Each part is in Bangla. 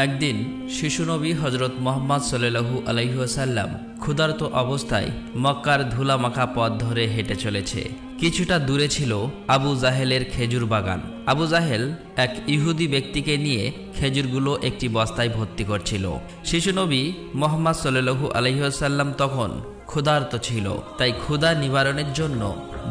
একদিন শিশুনবী হজরত মুহাম্মদ সাল্লাল্লাহু আলাইহি ওয়াসাল্লাম ক্ষুধার্ত অবস্থায় মক্কার ধুলামাখা পথ ধরে হেঁটে চলেছে। কিছুটা দূরে ছিল আবু জাহেলের খেজুর বাগান। আবু জাহেল এক ইহুদি ব্যক্তিকে নিয়ে খেজুরগুলো একটি বস্তায় ভর্তি করছিল। শিশুনবী মুহাম্মদ সাল্লাল্লাহু আলাইহি ওয়াসাল্লাম তখন ক্ষুধার্ত ছিল, তাই ক্ষুধা নিবারণের জন্য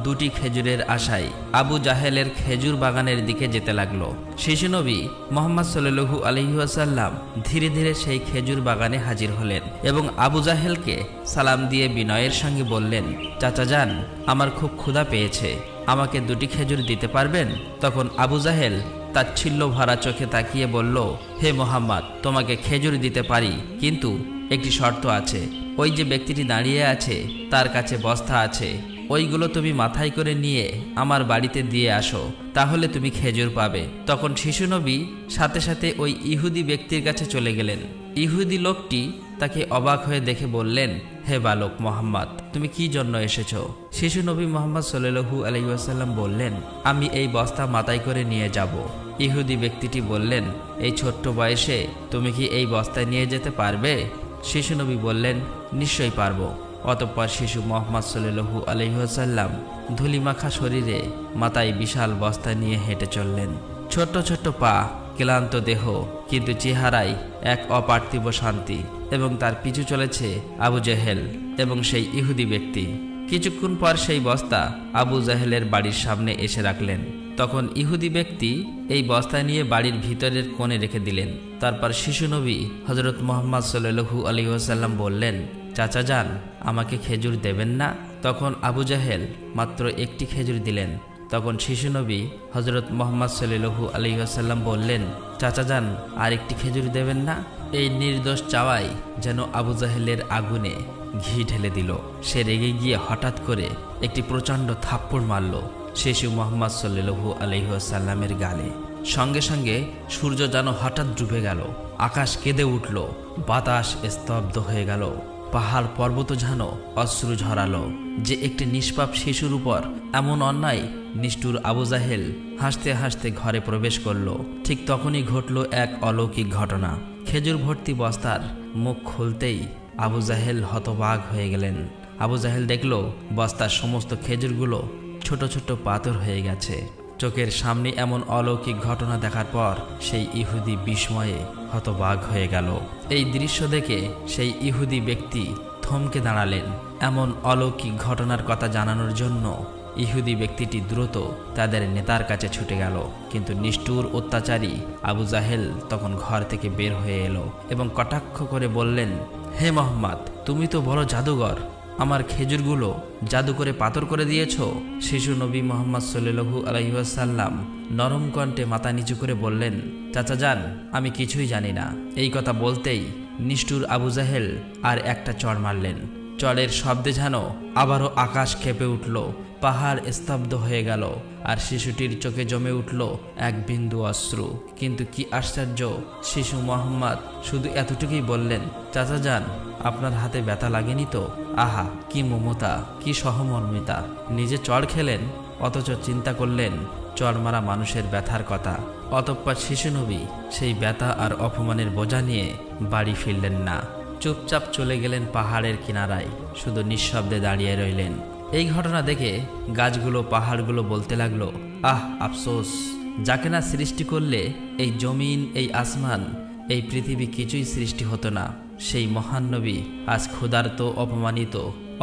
দুটি খেজুরের আশায় আবু জাহেলের খেজুর বাগানের দিকে যেতে লাগলো। শিশুনবী মুহাম্মদ সাল্লাল্লাহু আলাইহি ওয়াসাল্লাম ধীরে ধীরে সেই খেজুর বাগানে হাজির হলেন এবং আবু জাহেলকে সালাম দিয়ে বিনয়ের সঙ্গে বললেন, চাচা যান, আমার খুব ক্ষুধা পেয়েছে, আমাকে দুটি খেজুর দিতে পারবেন? তখন আবু জাহেল তাচ্ছিল্য ভরা চোখে তাকিয়ে বলল, হে মোহাম্মদ, তোমাকে খেজুর দিতে পারি, কিন্তু একটি শর্ত আছে। ওই যে ব্যক্তিটি দাঁড়িয়ে আছে তার কাছে বস্তা আছে, ওইগুলো তুমি মাথায় করে নিয়ে আমার বাড়িতে দিয়ে আসো, তাহলে তুমি খেজুর পাবে। তখন শিশুনবী সাথে সাথে ওই ইহুদি ব্যক্তির কাছে চলে গেলেন। ইহুদি লোকটি তাকে অবাক হয়ে দেখে বললেন, হে বালক মোহাম্মদ, তুমি কি জন্য এসেছো? শিশুনবী মুহাম্মদ সাল্লাল্লাহু আলাইহি ওয়াসাল্লাম বললেন, আমি এই বস্তা মাথায় করে নিয়ে যাব। ইহুদি ব্যক্তিটি বললেন, এই ছোট্ট বয়সে তুমি কি এই বস্তায় নিয়ে যেতে পারবে? শিশুনবী বললেন, নিশ্চয়ই পারবো। অতঃপর শিশু মুহাম্মদ সাল্লাল্লাহু আলাইহি ওয়াসাল্লাম ধুলিমাখা শরীরে মাথায় বিশাল বস্তা নিয়ে হেঁটে চললেন। ছোট্ট ছোট্ট পা, ক্লান্ত দেহ, কিন্তু চেহারায় এক অপার্থিব শান্তি। এবং তার পিছু চলেছে আবু জাহেল এবং সেই ইহুদি ব্যক্তি। কিছুক্ষণ পর সেই বস্তা আবু জাহেলের বাড়ির সামনে এসে রাখলেন। তখন ইহুদি ব্যক্তি এই বস্তা নিয়ে বাড়ির ভিতরের কোণে রেখে দিলেন। তারপর শিশুনবী হজরত মুহাম্মদ সাল্লাল্লাহু আলাইহি ওয়াসাল্লাম বললেন, চাচা যান, আমাকে খেজুর দেবেন না? তখন আবু জাহেল মাত্র একটি খেজুর দিলেন। তখন শিশুনবী হজরত মুহাম্মদ সাল্লাল্লাহু আলাইহি ওয়াসাল্লাম বললেন, চাচা যান, আর একটি খেজুর দেবেন না? এই নির্দোষ চাওয়াই যেন আবু জাহেলের আগুনে ঘি ঢেলে দিল। সে রেগে গিয়ে হঠাৎ করে একটি প্রচণ্ড থাপ্পড় মারল শিশু মুহাম্মদ সাল্লাল্লাহু আলাইহি ওয়াসাল্লামের গালে। সঙ্গে সঙ্গে সূর্য যেন হঠাৎ ডুবে গেল, আকাশ কেঁদে উঠল, বাতাস স্তব্ধ হয়ে গেল, পাহাড় পর্বত যেন অশ্রু ঝরালো। যে একটি নিষ্পাপ শিশুর উপর এমন অন্যায়! নিষ্ঠুর আবু জাহেল হাসতে হাসতে ঘরে প্রবেশ করল। ঠিক তখনই ঘটল এক অলৌকিক ঘটনা। খেজুর ভর্তি বস্তার মুখ খুলতেই আবু জাহেল হতবাক হয়ে গেলেন। আবু জাহেল দেখল বস্তার সমস্ত খেজুরগুলো ছোট ছোট পাথর হয়ে গেছে। চোখের সামনে এমন অলৌকিক ঘটনা দেখার পর সেই ইহুদি বিস্ময়ে হতবাক হয়ে গেল। এই দৃশ্য দেখে সেই ইহুদি ব্যক্তি থমকে দাঁড়ালেন। এমন অলৌকিক ঘটনার কথা জানানোর জন্য ইহুদি ব্যক্তিটি দ্রুত তাদের নেতার কাছে ছুটে গেল। কিন্তু নিষ্ঠুর অত্যাচারী আবু জাহেল তখন ঘর থেকে বের হয়ে এলো এবং কটাক্ষ করে বললেন, হে মোহাম্মদ, তুমি তো বড় জাদুঘর, আমার খেজুরগুলো জাদু করে পাথর করে দিয়েছ। শিশু নবী মুহাম্মদ সাল্লাল্লাহু আলাইহি ওয়াসাল্লাম নরম কণ্ঠে মাথা নিচু করে বললেন, চাচা যান, আমি কিছুই জানি না। এই কথা বলতেই নিষ্ঠুর আবু জাহেল আর একটা চড় মারলেন। চড়ের শব্দে যেন আবারও আকাশ কেঁপে উঠল, পাহাড় স্তব্ধ হয়ে গেল, আর শিশুটির চোখে জমে উঠল এক বিন্দু অশ্রু। কিন্তু কি আশ্চর্য, শিশু মুহাম্মদ শুধু এতটুকুই বললেন, চাচা যান, আপনার হাতে ব্যথা লাগেনি তো? আহা, কি মমতা, কি সহমর্মিতা! নিজে চড় খেলেন, অথচ চিন্তা করলেন চড় মারা মানুষের ব্যথার কথা। অতঃপর শিশু নবী সেই ব্যথা আর অপমানের বোঝা নিয়ে বাড়ি ফিরলেন না। চুপচাপ চলে গেলেন পাহাড়ের কিনারায়, শুধু নিঃশব্দে দাঁড়িয়ে রইলেন। এই ঘটনা দেখে গাছগুলো, পাহাড়গুলো বলতে লাগলো, আহ আফসোস, যাকে না সৃষ্টি করলে এই জমিন, এই আসমান, এই পৃথিবী কিছুই সৃষ্টি হতো না। সেই মহান নবী আজ ক্ষুধার্ত, অপমানিত,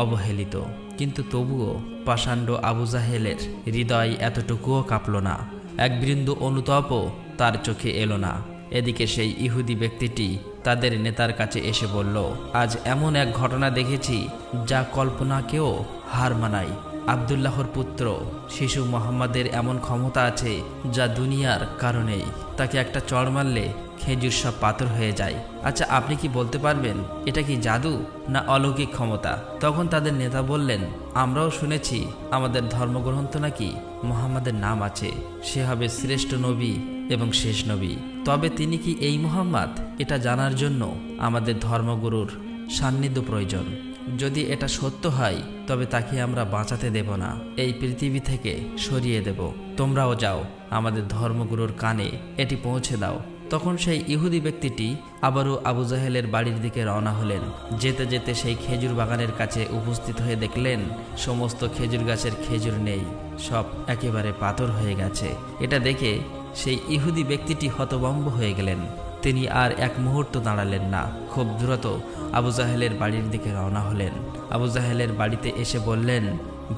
অবহেলিত। কিন্তু তবুও পাষাণ্ড আবু জাহেলের হৃদয় এতটুকুও কাঁপল না, এক বিন্দু অনুতাপও তার চোখে এলো না। এদিকে সেই ইহুদি ব্যক্তিটি তাদের নেতার কাছে এসে বলল, আজ এমন এক ঘটনা দেখেছি যা কল্পনাকেও হার মানায়। আব্দুল্লাহর পুত্র শিশু মুহাম্মাদের এমন ক্ষমতা আছে যা দুনিয়ার কারণেই। তাকে একটা চড় মারলে খেজুর সব পাথর হয়ে যায়। আচ্ছা, আপনি কি বলতে পারবেন এটা কি জাদু না অলৌকিক ক্ষমতা? তখন তাদের নেতা বললেন, আমরাও শুনেছি আমাদের ধর্মগ্রন্থ নাকি মুহাম্মাদের নাম আছে, সে হবে শ্রেষ্ঠ নবী এবং শেষ নবী। তবে তিনি কি এই মুহাম্মদ, এটা জানার জন্য আমাদের ধর্মগুরুর সান্নিধ্য প্রয়োজন। যদি এটা সত্য হয় তবে তাকে আমরা বাঁচাতে দেব না, এই পৃথিবী থেকে সরিয়ে দেব। তোমরাও যাও, আমাদের ধর্মগুরুর কানে এটি পৌঁছে দাও। তখন সেই ইহুদি ব্যক্তিটি আবারও আবু জাহেলের বাড়ির দিকে রওনা হলেন। যেতে যেতে সেই খেজুর বাগানের কাছে উপস্থিত হয়ে দেখলেন সমস্ত খেজুর গাছের খেজুর নেই, সব একেবারে পাথর হয়ে গেছে। এটা দেখে সেই ইহুদি ব্যক্তিটি হতভম্ব হয়ে গেলেন। তিনি আর এক মুহূর্ত দাঁড়ালেন না, খুব দ্রুত আবু জাহেলের বাড়ির দিকে রওনা হলেন। আবু জাহেলের বাড়িতে এসে বললেন,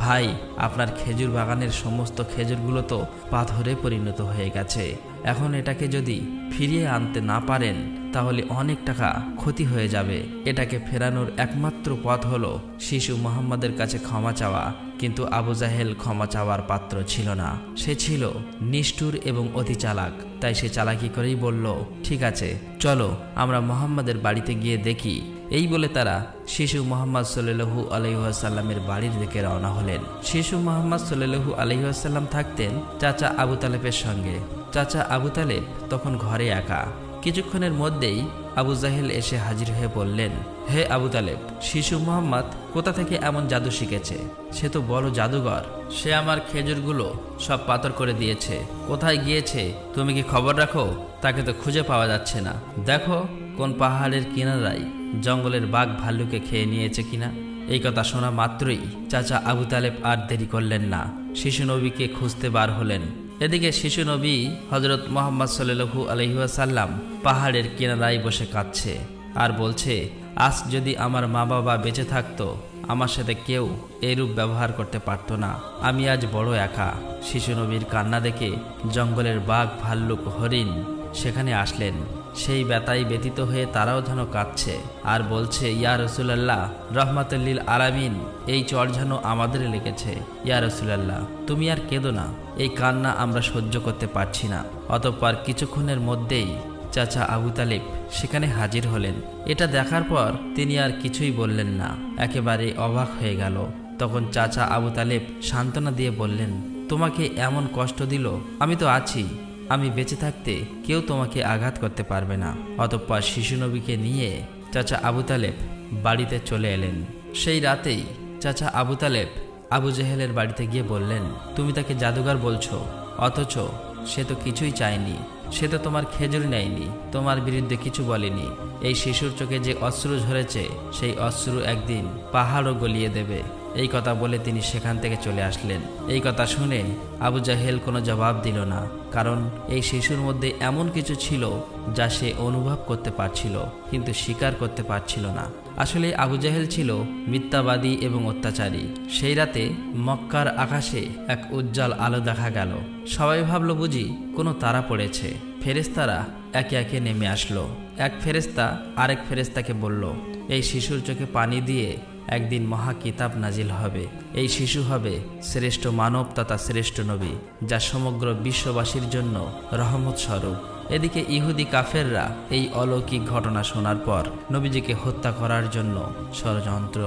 ভাই, আপনার খেজুর বাগানের সমস্ত খেজুরগুলো তো পাথরে পরিণত হয়ে গেছে। এখন এটাকে যদি ফিরিয়ে আনতে না পারেন তাহলে অনেক টাকা ক্ষতি হয়ে যাবে। এটাকে ফেরানোর একমাত্র পথ হলো শিশু মুহাম্মাদের কাছে ক্ষমা চাওয়া। কিন্তু আবু জাহেল ক্ষমা চাওয়ার পাত্র ছিল না। সে ছিল নিষ্ঠুর এবং অতি চালাক। তাই সে চালাকি করেই বলল, ঠিক আছে, চলো আমরা মুহাম্মাদের বাড়িতে গিয়ে দেখি। এই বলে তারা শিশু মুহাম্মদ সাল্লাল্লাহু আলাইহি ওয়াসাল্লামের বাড়ির দিকে রওনা হলেন। শিশু মুহাম্মদ সাল্লাল্লাহু আলাইহি ওয়াসাল্লাম থাকতেন চাচা আবু তালেবের সঙ্গে। চাচা আবু তালেব তখন ঘরে একা। কিছুক্ষণের মধ্যেই আবু জাহেল এসে হাজির হয়ে বললেন, হে আবু তালেব, শিশু মুহাম্মদ কোথা থেকে এমন জাদু শিখেছে? সে তো বড় জাদুঘর। সে আমার খেজুরগুলো সব পাথর করে দিয়েছে। কোথায় গিয়েছে তুমি কি খবর রাখো? তাকে তো খুঁজে পাওয়া যাচ্ছে না। দেখো কোন পাহাড়ের কিনারায় জঙ্গলের বাঘ ভাল্লুকে খেয়ে নিয়েছে কিনা। এই কথা শোনা মাত্রই চাচা আবু তালেব আর দেরি করলেন না, শিশু নবীকে খুঁজতে বার হলেন। এদিকে শিশু নবী হযরত মুহাম্মদ সাল্লাল্লাহু আলাইহি ওয়াসাল্লাম পাহাড়ের কিনারায় বসে কাঁদছে আর বলছে, আজ যদি আমার মা বাবা বেঁচে থাকতো আমার সাথে কেউ এরূপ ব্যবহার করতে পারত না। আমি আজ বড় একা। শিশু নবীর কান্না দেখে জঙ্গলের বাঘ ভাল্লুক হরিণ সেখানে আসলেন। সেই ব্যথায় ব্যতীত হয়ে তারাও যেন কাঁদছে আর বলছে, ইয়া রাসূলুল্লাহ, রাহমাতুল লিল আলামিন, এই চর যেন আমাদের লেগেছে। ইয়া রাসূলুল্লাহ, তুমি আর কেঁদো না, এই কান্না আমরা সহ্য করতে পারছি না। অতঃপর কিছুক্ষণের মধ্যেই চাচা আবু তালেব সেখানে হাজির হলেন। এটা দেখার পর তিনি আর কিছুই বললেন না, একেবারে অবাক হয়ে গেল। তখন চাচা আবু তালেব সান্ত্বনা দিয়ে বললেন, তোমাকে এমন কষ্ট দিল, আমি তো আছি। আমি বেঁচে থাকতে কেউ তোমাকে আঘাত করতে পারবে না। অতঃপর শিশু নবীকে নিয়ে চাচা আবু তালেব বাড়িতে চলে এলেন। সেই রাতেই চাচা আবু তালেব আবু জেহেলের বাড়িতে গিয়ে বললেন, তুমি তাকে জাদুঘর বলছো, অথচ সে তো কিছুই চায়নি। সে তো তোমার খেজুর নেয়নি, তোমার বিরুদ্ধে কিছু বলেনি। এই শিশুর চোখে যে অশ্রু ঝরেছে সেই অশ্রু একদিন পাহাড়ও গলিয়ে দেবে। এই কথা বলে তিনি সেখান থেকে চলে আসলেন। এই কথা শুনে আবু জাহেল কোনো জবাব দিল না, কারণ এই শিশুর মধ্যে এমন কিছু ছিল যা সে অনুভব করতে পারছিল কিন্তু স্বীকার করতে পারছিল না। আসলে আবু জাহেল ছিল মিথ্যাবাদী এবং অত্যাচারী। সেই রাতে মক্কার আকাশে এক উজ্জ্বল আলো দেখা গেল। সবাই ভাবল বুঝি কোনো তারা পড়েছে। ফেরেশতারা একে একে নেমে আসলো। এক ফেরেশতা আরেক ফেরেশতাকে বলল, এই শিশুর চোখে পানি দিয়ে একদিন মহা কিতাব নাজিল হবে। এই শিশু হবে শ্রেষ্ঠ মানব তথা শ্রেষ্ঠ নবী, যা সমগ্র বিশ্ববাসীর জন্য রহমত স্বরূপ। এদিকে ইহুদি কাফেররা এই অলৌকিক ঘটনা শোনার পর নবীজিকে হত্যা করার জন্য ষড়যন্ত্র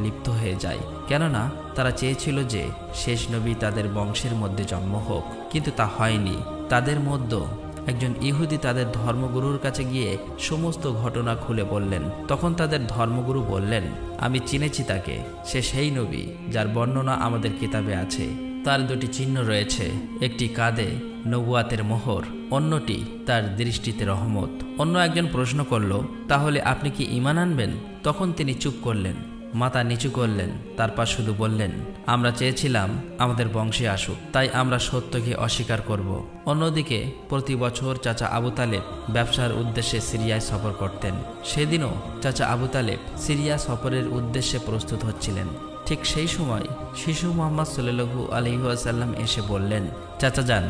লিপ্ত হয়ে যায়। কেননা তারা চেয়েছিল যে শেষ নবী তাদের বংশের মধ্যে জন্ম হোক, কিন্তু তা হয়নি। তাদের মধ্যে একজন ইহুদি তাদের ধর্মগুরুর কাছে গিয়ে সমস্ত ঘটনা খুলে বললেন। তখন তাদের ধর্মগুরু বললেন, আমি চিনেছি তাকে, সে সেই নবী যার বর্ণনা আমাদের কিতাবে আছে। তার দুটি চিহ্ন রয়েছে, একটি কাঁধে নবুয়াতের মোহর, অন্যটি তার দৃষ্টিতে রহমত। অন্য একজন প্রশ্ন করল, তাহলে আপনি কি ঈমান আনবেন? তখন তিনি চুপ করলেন, মাথা নিচু করলেন, তারপর শুধু বললেন, আমরা চেয়েছিলাম আমাদের বংশে আসুক, তাই আমরা সত্যকে অস্বীকার করব। অন্যদিকে প্রতি বছর চাচা আবু তালেব ব্যবসার উদ্দেশ্যে সিরিয়ায় সফর করতেন। সেদিনও চাচা আবু তালেব সিরিয়া সফরের উদ্দেশ্যে প্রস্তুত হচ্ছিলেন। ঠিক সেই সময় শিশু মুহাম্মদ সাল্লাল্লাহু আলাইহি ওয়াসাল্লাম এসে বললেন, চাচা যান,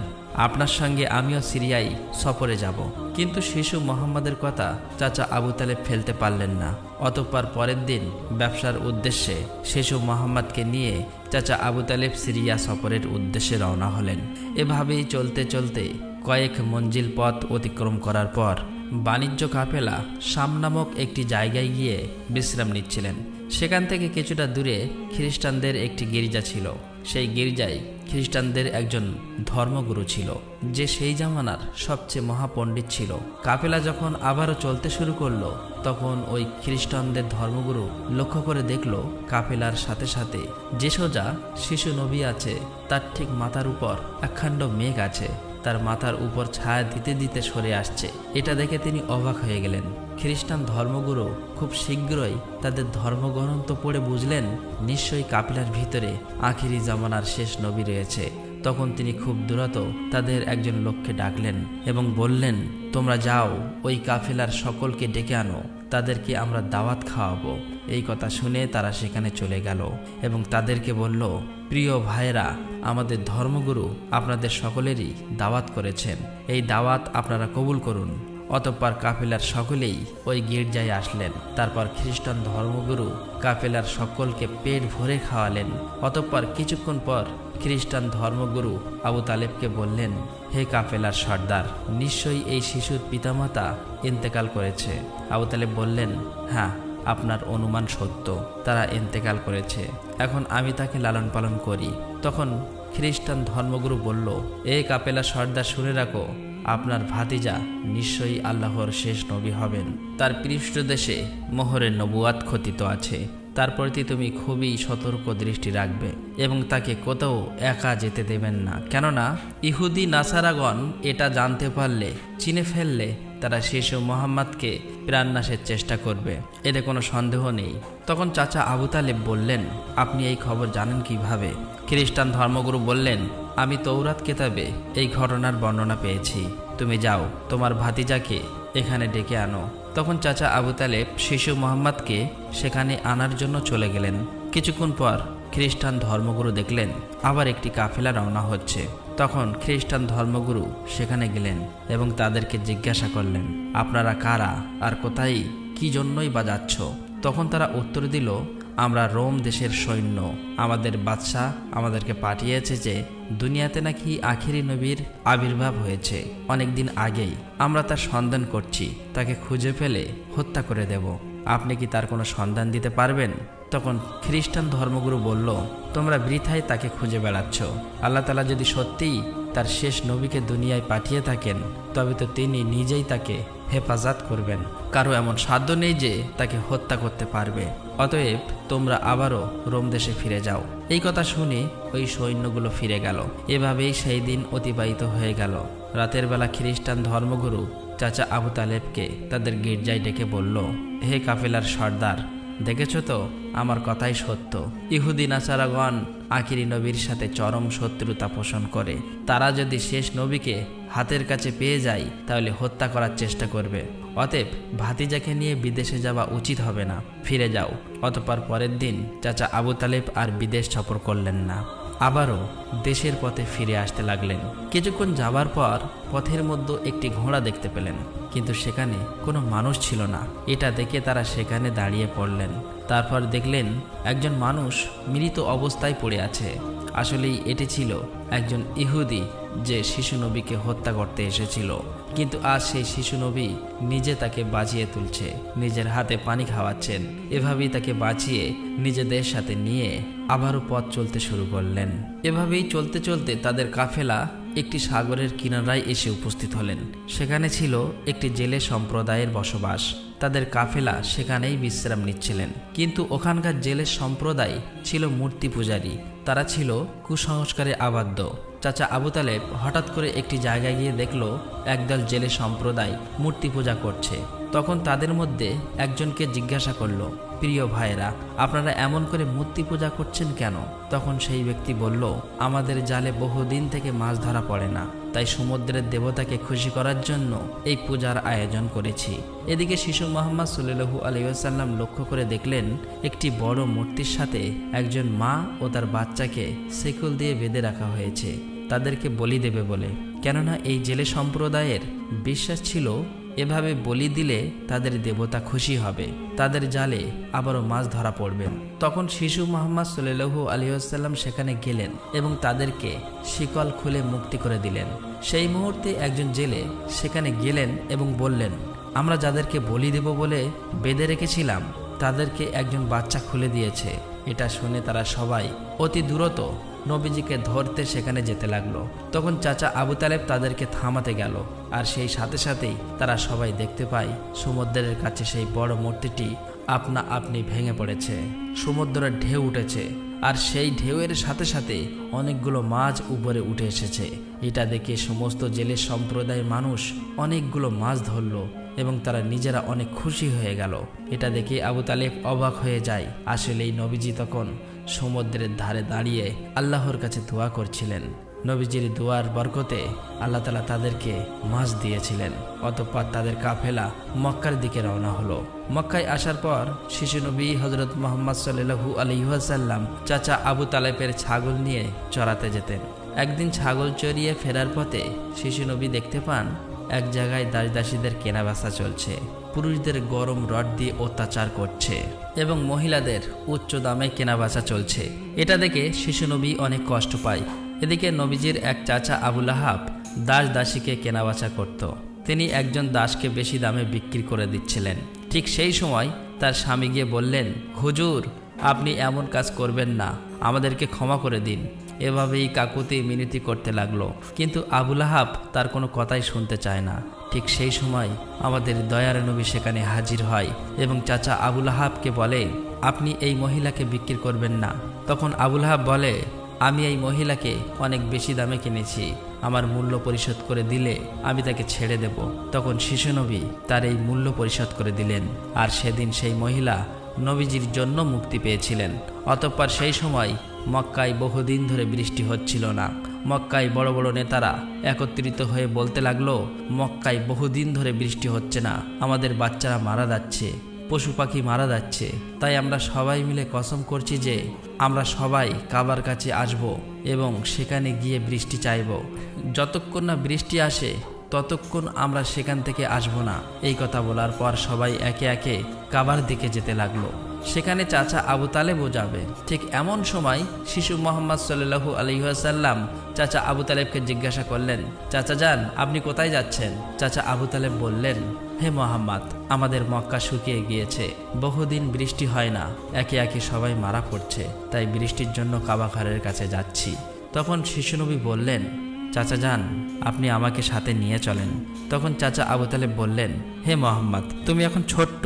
আপনার সঙ্গে আমিও সিরিয়ায় সফরে যাব। কিন্তু শিশু মুহাম্মাদের কথা চাচা আবু তালেব ফেলতে পারলেন না। অতঃপর পরের দিন ব্যবসার উদ্দেশ্যে শিশু মুহাম্মাদকে নিয়ে চাচা আবু তালেব সিরিয়া সফরের উদ্দেশ্যে রওনা হলেন। এভাবেই চলতে চলতে কয়েক মঞ্জিল পথ অতিক্রম করার পর বাণিজ্য কাফেলা শাম নামক একটি জায়গায় গিয়ে বিশ্রাম নিচ্ছিলেন। সেখান থেকে কিছুটা দূরে খ্রিস্টানদের একটি গির্জা ছিল। সেই গির্জায় খ্রিস্টানদের একজন ধর্মগুরু ছিল, যে সেই জামানার সবচেয়ে মহাপণ্ডিত ছিল। কাফেলা যখন আবারও চলতে শুরু করলো, তখন ওই খ্রিস্টানদের ধর্মগুরু লক্ষ্য করে দেখল কাফেলার সাথে সাথে যে সোজা শিশু নবী আছে তার ঠিক মাথার উপর একখণ্ড মেঘ আছে। তার মাথার উপর ছায়া দিতে দিতে সরে আসছে। এটা দেখে তিনি অবাক হয়ে গেলেন। খ্রিস্টান ধর্মগুরু খুব শীঘ্রই তাদের ধর্মগ্রন্থ পড়ে বুঝলেন নিশ্চয়ই কাফেলার ভিতরে আখিরি জামানার শেষ নবী রয়েছে। তখন তিনি খুব দ্রুত তাদের একজন লোককে ডাকলেন এবং বললেন, তোমরা যাও, ওই কাফেলার সকলকে ডেকে আনো, তাদেরকে আমরা দাওয়াত খাওয়াবো। এই কথা শুনে তারা সেখানে চলে গেল এবং তাদেরকে বলল, প্রিয় ভাইরা, আমাদের ধর্মগুরু আপনাদের সকলেরই দাওয়াত করেছেন, এই দাওয়াত আপনারা কবুল করুন। অতঃপর কাফেলার সকলেই ওই গির্জায় আসলেন। তারপর খ্রিস্টান ধর্মগুরু কাফেলার সকলকে পেট ভরে খাওয়ালেন। অতঃপর কিছুক্ষণ পর খ্রিস্টান ধর্মগুরু আবু তালেবকে বললেন, হে কাফেলার সর্দার, নিশ্চয়ই এই শিশুর পিতামাতা ইন্তেকাল করেছে। আবু তালেব বললেন, হ্যাঁ, আপনার অনুমান সত্য, তারা ইন্তেকাল করেছে। এখন আমি তাকে লালন পালন করি। তখন খ্রিস্টান ধর্মগুরু বলল, এ কাফেলার সর্দার, শুনে রাখো, আপনার ভাতিজা নিশ্চয়ই আল্লাহর শেষ নবী হবেন। তার পৃষ্ঠদেশে মোহরের নবুয়াত খচিত আছে। তার প্রতি তুমি খুবই সতর্ক দৃষ্টি রাখবে এবং তাকে কোথাও একা যেতে দেবেন না। কেননা ইহুদি নাসারাগণ এটা জানতে পারলে, চিনে ফেললে, তারা শিশু মোহাম্মদকে প্রাণনাশের চেষ্টা করবে, এতে কোনো সন্দেহ নেই। তখন চাচা আবু তালেব বললেন, আপনি এই খবর জানেন কিভাবে? খ্রিস্টান ধর্মগুরু বললেন, আমি তৌরাত কেতাবে এই ঘটনার বর্ণনা পেয়েছি। তুমি যাও, তোমার ভাতিজাকে এখানে ডেকে আনো। তখন চাচা আবু তালেব শিশু মোহাম্মদকে সেখানে আনার জন্য চলে গেলেন। কিছুক্ষণ পর খ্রিস্টান ধর্মগুরু দেখলেন আবার একটি কাফেলা রওনা হচ্ছে। তখন খ্রিস্টান ধর্মগুরু সেখানে গেলেন এবং তাদেরকে জিজ্ঞাসা করলেন, আপনারা কারা আর কোথায়, কি জন্যই বা যাচ্ছ? তখন তারা উত্তর দিল, আমরা রোম দেশের সৈন্য, আমাদের বাদশাহ আমাদেরকে পাঠিয়েছে যে দুনিয়াতে নাকি আখিরি নবীর আবির্ভাব হয়েছে অনেকদিন আগেই। আমরা তার সন্ধান করছি, তাকে খুঁজে ফেলে হত্যা করে দেব। আপনি কি তার কোনো সন্ধান দিতে পারবেন? তখন খ্রিস্টান ধর্মগুরু বলল, তোমরা বৃথায় তাকে খুঁজে বেড়াচ্ছ। আল্লাহ তাআলা যদি সত্যিই তার শেষ নবীকে দুনিয়ায় পাঠিয়ে থাকেন, তবে তো তিনি নিজেই তাকে হেফাজত করবেন। কারো এমন সাধ্য নেই যে তাকে হত্যা করতে পারবে। অতএব তোমরা আবারও রোম দেশে ফিরে যাও। এই কথা শুনে ওই সৈন্যগুলো ফিরে গেল। এভাবেই সেই দিন অতিবাহিত হয়ে গেল। রাতের বেলা খ্রিস্টান ধর্মগুরু চাচা আবু তালেবকে তাদের গির্জায় ডেকে বলল, হে কাফেলার সর্দার, দেখেছ তো আমার কথাই সত্য। ইহুদি নাসারাগণ আখিরি নবীর সাথে চরম শত্রুতা পোষণ করে। তারা যদি শেষ নবীকে হাতের কাছে পেয়ে যায় তাহলে হত্যা করার চেষ্টা করবে। অতএব ভাতিজাকে নিয়ে বিদেশে যাওয়া উচিত হবে না, ফিরে যাও। অতঃপর পরের দিন চাচা আবু তালেব আর বিদেশ সফর করলেন না, আবারও দেশের পথে ফিরে আসতে লাগলেন। কিছুক্ষণ যাবার পর পথের মধ্যে একটি ঘোড়া দেখতে পেলেন, কিন্তু সেখানে কোনো মানুষ ছিল না। এটা দেখে তারা সেখানে দাঁড়িয়ে পড়লেন। তারপর দেখলেন একজন মানুষ মৃত অবস্থায় পড়ে আছে। আসলেই এটি ছিল একজন ইহুদি যে শিশু নবীকে হত্যা করতে এসেছিল। কিন্তু আজ সেই শিশু নবী নিজে তাকে বাঁচিয়ে তুলছে, নিজের হাতে পানি খাওয়াচ্ছেন। এভাবেই তাকে বাঁচিয়ে নিজেদের সাথে নিয়ে আবারও পথ চলতে শুরু করলেন। এভাবেই চলতে চলতে তাদের কাফেলা একটি সাগরের কিনারায় এসে উপস্থিত হলেন। সেখানে ছিল একটি জেলে সম্প্রদায়ের বসবাস। তাদের কাফেলা সেখানেই বিশ্রাম নিচ্ছিলেন। কিন্তু ওখানকার জেলে সম্প্রদায় ছিল মূর্তি পূজারী। তারা ছিল কুসংস্কারে আবদ্ধ। চাচা আবু তালেব হঠাৎ করে একটি জায়গায় গিয়ে দেখল একদল জেলে সম্প্রদায় মূর্তি পূজা করছে। তখন তাদের মধ্যে একজনকে জিজ্ঞাসা করল, প্রিয় ভাইরা, আপনারা এমন করে মূর্তি পূজা করছেন কেন? তখন সেই ব্যক্তি বলল, আমাদের জালে বহুদিন থেকে মাছ ধরা পড়ে না, তাই সমুদ্রের দেবতাকে খুশি করার জন্য এই পূজার আয়োজন করেছি। এদিকে শিশু মুহাম্মদ সাল্লাল্লাহু আলাইহি ওয়াসাল্লাম লক্ষ্য করে দেখলেন একটি বড় মূর্তির সাথে একজন মা ও তার বাচ্চাকে শিকল দিয়ে বেঁধে রাখা হয়েছে, তাদেরকে বলি দেবে বলে। কেননা এই জেলে সম্প্রদায়ের বিশ্বাস ছিল এভাবে বলি দিলে তাদের দেবতা খুশি হবে, তাদের জালে আবারও মাছ ধরা পড়বে। তখন শিশু মুহাম্মদ সাল্লাল্লাহু আলাইহি ওয়াসাল্লাম সেখানে গেলেন এবং তাদেরকে শিকল খুলে মুক্তি করে দিলেন। সেই মুহূর্তে একজন জেলে সেখানে গেলেন এবং বললেন, আমরা যাদেরকে বলি দেব বলে বেঁধে রেখেছিলাম তাদেরকে একজন বাচ্চা খুলে দিয়েছে। এটা শুনে তারা সবাই অতি দ্রুত নবীজিকে ধরতে সেখানে যেতে লাগলো। তখন চাচা আবু তালেব তাদেরকে থামাতে গেল, আর সেই সাথে সাথেই তারা সবাই দেখতে পায় সমুদ্রের কাছে সেই বড় মূর্তিটি আপনা আপনি ভেঙে পড়েছে। সমুদ্রের ঢেউ উঠেছে আর সেই ঢেউয়ের সাথে সাথে অনেকগুলো মাছ উপরে উঠে এসেছে। এটা দেখে সমস্ত জেলে সম্প্রদায়ের মানুষ অনেকগুলো মাছ ধরল এবং তারা নিজেরা অনেক খুশি হয়ে গেল। এটা দেখে আবু তালেব অবাক হয়ে যায়। আসলেই নবীজি তখন সমুদ্রের ধারে দাঁড়িয়ে আল্লাহর কাছে দোয়া করছিলেন। নবীজির দোয়ার বরকতে আল্লাহ তাআলা তাদেরকে মাছ দিয়েছিলেন। অতঃপর তাদের কাফেলা মক্কার দিকে রওনা হলো। মক্কায় আসার পর শিশু নবী হযরত মুহাম্মদ সাল্লাল্লাহু আলাইহি ওয়াসাল্লাম চাচা আবু তালেবের ছাগল নিয়ে চরাতে যেতেন। একদিন ছাগল চড়িয়ে ফেরার পথে শিশু নবী দেখতে পান এক জায়গায় দাসদাসীদের কেনাবেচা চলছে। পুরুষদের গরম রড দিয়ে অত্যাচার করছে এবং মহিলাদের উচ্চ দামে কেনাবেচা চলছে। এটা দেখে শিশু নবী অনেক কষ্ট পায়। এদিকে নবীজির এক চাচা আবু লাহাব দাসীকে কেনাবেচা করত। তিনি একজন দাসকে বেশি দামে বিক্রি করে দিচ্ছিলেন। ঠিক সেই সময় তার স্বামী গিয়ে বললেন, হুজুর, আপনি এমন কাজ করবেন না, আমাদেরকে ক্ষমা করে দিন। এভাবেই কাকুতি মিনতি করতে লাগলো, কিন্তু আবু লাহাব তার কোনো কথাই শুনতে চায় না। ঠিক সেই সময় আমাদের দয়ার নবী সেখানে হাজির হয় এবং চাচা আবু লাহাবকে বলে, আপনি এই মহিলাকে বিক্রি করবেন না। তখন আবু লাহাব বলে, আমি এই মহিলাকে অনেক বেশি দামে কিনেছি, আমার মূল্য পরিশোধ করে দিলে আমি তাকে ছেড়ে দেব। তখন শিশু নবী তার এই মূল্য পরিশোধ করে দিলেন, আর সেদিন সেই মহিলা নবীজির জন্য মুক্তি পেয়েছিলেন। অতঃপর সেই সময় মক্কায় বহুদিন ধরে বৃষ্টি হচ্ছিল না। মক্কায় বড় বড় নেতারা একত্রিত হয়ে বলতে লাগলো, মক্কায় বহুদিন ধরে বৃষ্টি হচ্ছে না, আমাদের বাচ্চারা মারা যাচ্ছে, পশু পাখি মারা যাচ্ছে। তাই আমরা সবাই মিলে কসম করছি যে আমরা সবাই কাবার কাছে আসব এবং সেখানে গিয়ে বৃষ্টি চাইব। যতক্ষণ না বৃষ্টি আসে ততক্ষণ আমরা সেখান থেকে আসব না। এই কথা বলার পর সবাই একে একে কাবার দিকে যেতে লাগলো। সেখানে চাচা আবু তালেবও যাবে। ঠিক এমন সময় শিশু মুহাম্মদ সাল্লাল্লাহু আলাইহি ওয়াসাল্লাম চাচা আবু তালেবকে জিজ্ঞাসা করলেন, চাচা যান, আপনি কোথায় যাচ্ছেন? চাচা আবু তালেব বললেন, হে মুহাম্মদ, আমাদের মক্কা শুকিয়ে গিয়েছে, বহুদিন বৃষ্টি হয় না, একে একে সবাই মারা পড়ছে, তাই বৃষ্টির জন্য কাবা ঘরের কাছে যাচ্ছি। তখন শিশুনবী বললেন, চাচা যান, আপনি আমাকে সাথে নিয়ে চলেন। তখন চাচা আবু তালেব বললেন, হে মুহাম্মদ, তুমি এখন ছোট্ট,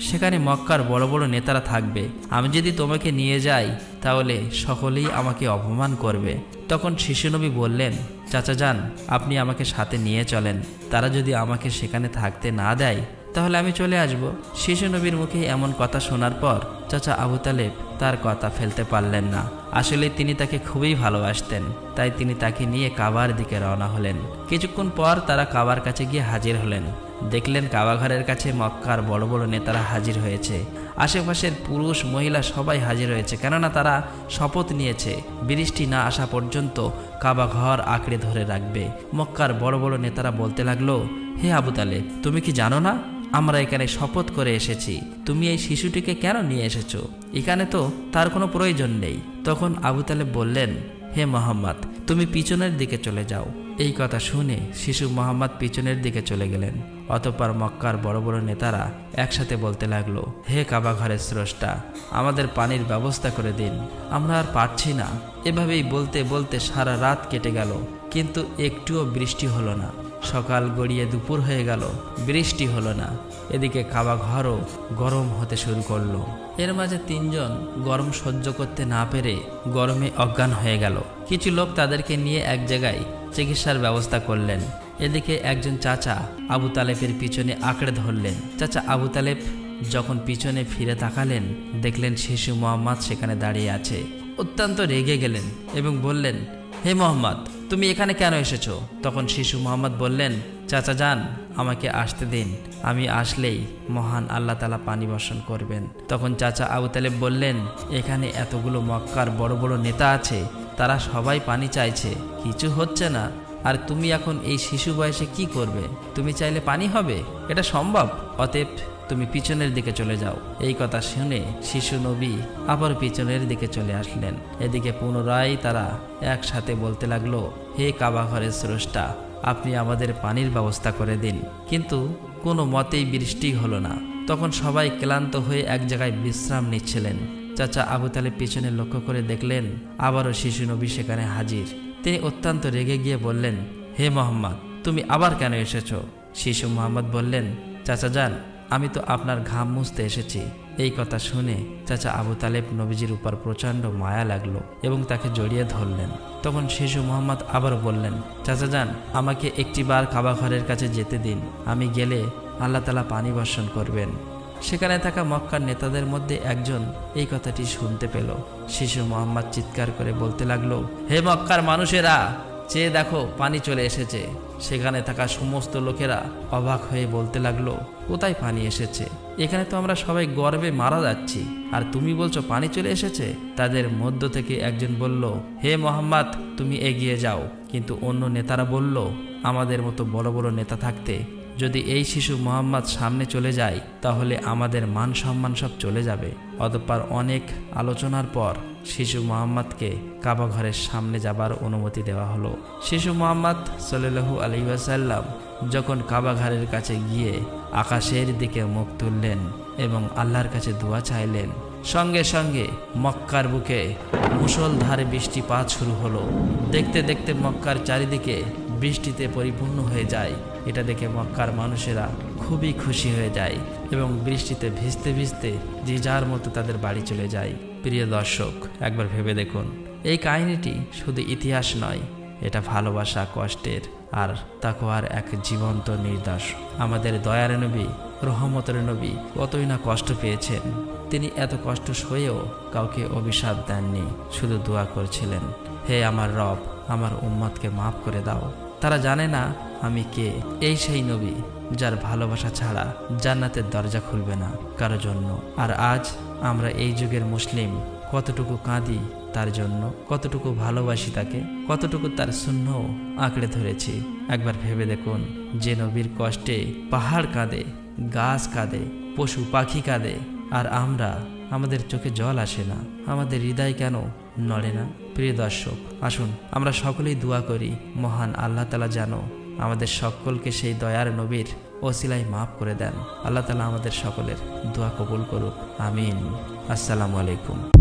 সেখানে মক্কার বড় বড় নেতারা থাকবে, আমি যদি তোমাকে নিয়ে যাই তাহলে সকলেই আমাকে অপমান করবে। তখন শিশুনবী বললেন, চাচা যান, আপনি আমাকে সাথে নিয়ে চলেন, তারা যদি আমাকে সেখানে থাকতে না দেয় তাহলে আমি চলে আসব। শিশু নবীর মুখে এমন কথা শোনার পর চাচা আবু তালেব তার কথা ফেলতে পারলেন না। আসলে তিনি তাকে খুবই ভালোবাসতেন, তাই তিনি তাকে নিয়ে কাবার দিকে রওনা হলেন। কিছুক্ষণ পর তারা কাবার কাছে গিয়ে হাজির হলেন। দেখলেন কাবা ঘরের কাছে মক্কার বড় বড় নেতারা হাজির হয়েছে। আশেপাশের পুরুষ মহিলা সবাই হাজির হয়েছে, কেননা তারা শপথ নিয়েছে বৃষ্টি না আসা পর্যন্ত কাবা ঘর আঁকড়ে ধরে রাখবে। মক্কার বড় বড় নেতারা বলতে লাগলো, হে আবু তালেব, তুমি কি জানো না আমরা এখানে শপথ করে এসেছি, তুমি এই শিশুটিকে কেন নিয়ে এসেছো? এখানে তো তার কোনো প্রয়োজন নেই। তখন আবু তালেব বললেন, হে মুহাম্মদ, তুমি পিছনের দিকে চলে যাও। এই কথা শুনে শিশু মুহাম্মদ পিছনের দিকে চলে গেলেন। অতঃপর মক্কার বড় বড় নেতারা একসাথে বলতে লাগলো, হে কাবা ঘরের স্রষ্টা, আমাদের পানির ব্যবস্থা করে দিন, আমরা আর পারছি না। এভাবেই বলতে বলতে সারা রাত কেটে গেল, কিন্তু একটুও বৃষ্টি হলো না। সকাল গড়িয়ে দুপুর হয়ে গেল, বৃষ্টি হলো না। এদিকে কাবা ঘরও গরম হতে শুরু করলো। এর মাঝে তিনজন গরম সহ্য করতে না পেরে গরমে অজ্ঞান হয়ে গেল। কিছু লোক তাদেরকে নিয়ে এক জায়গায় চিকিৎসার ব্যবস্থা করলেন। এদিকে একজন চাচা আবু তালেবের পিছনে আঁকড়ে ধরলেন। চাচা আবু তালেব যখন পিছনে ফিরে তাকালেন, দেখলেন শিশু মুহাম্মদ সেখানে দাঁড়িয়ে আছে। অত্যন্ত রেগে গেলেন এবং বললেন, হে মুহাম্মদ, তুমি এখানে কেন এসেছো? তখন শিশু মুহাম্মদ বললেন, চাচা যান, আমাকে আসতে দিন, আমি আসলেই মহান আল্লাহ তাআলা পানি বর্ষণ করবেন। তখন চাচা আবু তালেব বললেন, এখানে এতগুলো মক্কার বড় বড় নেতা আছে, তারা সবাই পানি চাইছে, কিছু হচ্ছে না, আর তুমি এখন এই শিশু বয়সে কি করবে? তুমি চাইলে পানি হবে? এটা সম্ভব? অতএব তুমি পিছনের দিকে চলে যাও। এই কথা শুনে শিশু নবী আবার পিছনের দিকে চলে আসলেন। এদিকে পুনরায় তারা একসাথে বলতে লাগলো, হে কাবা ঘরের স্রষ্টা, আপনি আমাদের পানির ব্যবস্থা করে দিন। কিন্তু কোনো মতেই বৃষ্টি হলো না। তখন সবাই ক্লান্ত হয়ে এক জায়গায় বিশ্রাম নিচ্ছিলেন। চাচা আবু তালেব পিছনে লক্ষ্য করে দেখলেন আবারও শিশু নবী সেখানে হাজির। তিনি অত্যন্ত রেগে গিয়ে বললেন, হে মুহাম্মদ, তুমি আবার কেন এসেছো? শিশু মুহাম্মদ বললেন, চাচা যান, আমি তো আপনার ঘাম মুছতে এসেছি। এই কথা শুনে চাচা আবু তালেব নবীজির উপর প্রচণ্ড মায়া লাগলো এবং তাকে জড়িয়ে ধরলেন। তখন শিশু মোহাম্মদ আবার বললেন, চাচা যান, আমাকে একটিবার কাবা ঘরের কাছে যেতে দিন। আমি গেলে আল্লাহ তাআলা পানি বর্ষণ করবেন। সেখানে থাকা মক্কার নেতাদের মধ্যে একজন এই কথাটি শুনতে পেল। শিশু মোহাম্মদ চিৎকার করে বলতে লাগলো, হে মক্কার মানুষেরা, চেয়ে দেখো, পানি চলে এসেছে। সেখানে থাকা সমস্ত লোকেরা অবাক হয়ে বলতে লাগলো, কোথায় পানি এসেছে? এখানে তো আমরা সবাই গর্বে মারা যাচ্ছি, আর তুমি বলছো পানি চলে এসেছে? তাদের মধ্য থেকে একজন বলল, হে মোহাম্মদ, তুমি এগিয়ে যাও। কিন্তু অন্য নেতারা বলল, আমাদের মতো বড় বড় নেতা থাকতে যদি এই শিশু মোহাম্মদ সামনে চলে যায় তাহলে আমাদের মান সম্মান সব চলে যাবে। অতঃপর অনেক আলোচনার পর শিশু মোহাম্মদকে কাবা ঘরের সামনে যাবার অনুমতি দেওয়া হলো। শিশু মোহাম্মদ সাল্লাল্লাহু আলাইহি ওয়াসাল্লাম যখন কাবা ঘরের কাছে গিয়ে আকাশের দিকে মুখ তুললেন এবং আল্লাহর কাছে দোয়া চাইলেন, সঙ্গে সঙ্গে মক্কার বুকে মুষলধারে বৃষ্টিপাত শুরু হলো। দেখতে দেখতে মক্কার চারিদিকে বৃষ্টিতে পরিপূর্ণ হয়ে যায়। এটা দেখে মক্কার মানুষেরা খুবই খুশি হয়ে যায় এবং বৃষ্টিতে ভিজতে ভিজতে যে যার মতো তাদের বাড়ি চলে যায়। প্রিয় দর্শক, একবার ভেবে দেখুন, এই কাহিনীটি শুধু ইতিহাস নয়, এটা ভালোবাসা, কষ্টের আর তাকওয়ার এক জীবন্ত নির্দেশ। আমাদের দয়ার নবী, রহমতের নবী কতই না কষ্ট পেয়েছেন। তিনি এত কষ্ট সয়েও কাউকে অভিশাপ দেননি, শুধু দোয়া করছিলেন, হে আমার রব, আমার উম্মতকে মাফ করে দাও। তারা জানে না আমি কে। এই সেই নবী যার ভালোবাসা ছাড়া জান্নাতের দরজা খুলবে না কারো জন্য। আর আজ আমরা এই যুগের মুসলিম কতটুকু কাঁদি তার জন্য, কতটুকু ভালোবাসি তাকে, কতটুকু তার সুন্নাহ আঁকড়ে ধরেছি। একবার ভেবে দেখুন, যে নবীর কষ্টে পাহাড় কাঁদে, গাছ কাঁদে, পশু পাখি কাঁদে, আর আমরা, আমাদের চোখে জল আসে না, আমাদের হৃদয় কেন নড়ে না? প্রিয় দর্শক, আসুন আমরা সকলেই দোয়া করি, মহান আল্লাহ তাআলা যেন আমাদের সকলকে সেই দয়ার নবীর ওসিলায় মাফ করে দেন। আল্লাহ তাআলা আমাদের সকলের দোয়া কবুল করুক, আমিন। আসসালামু আলাইকুম।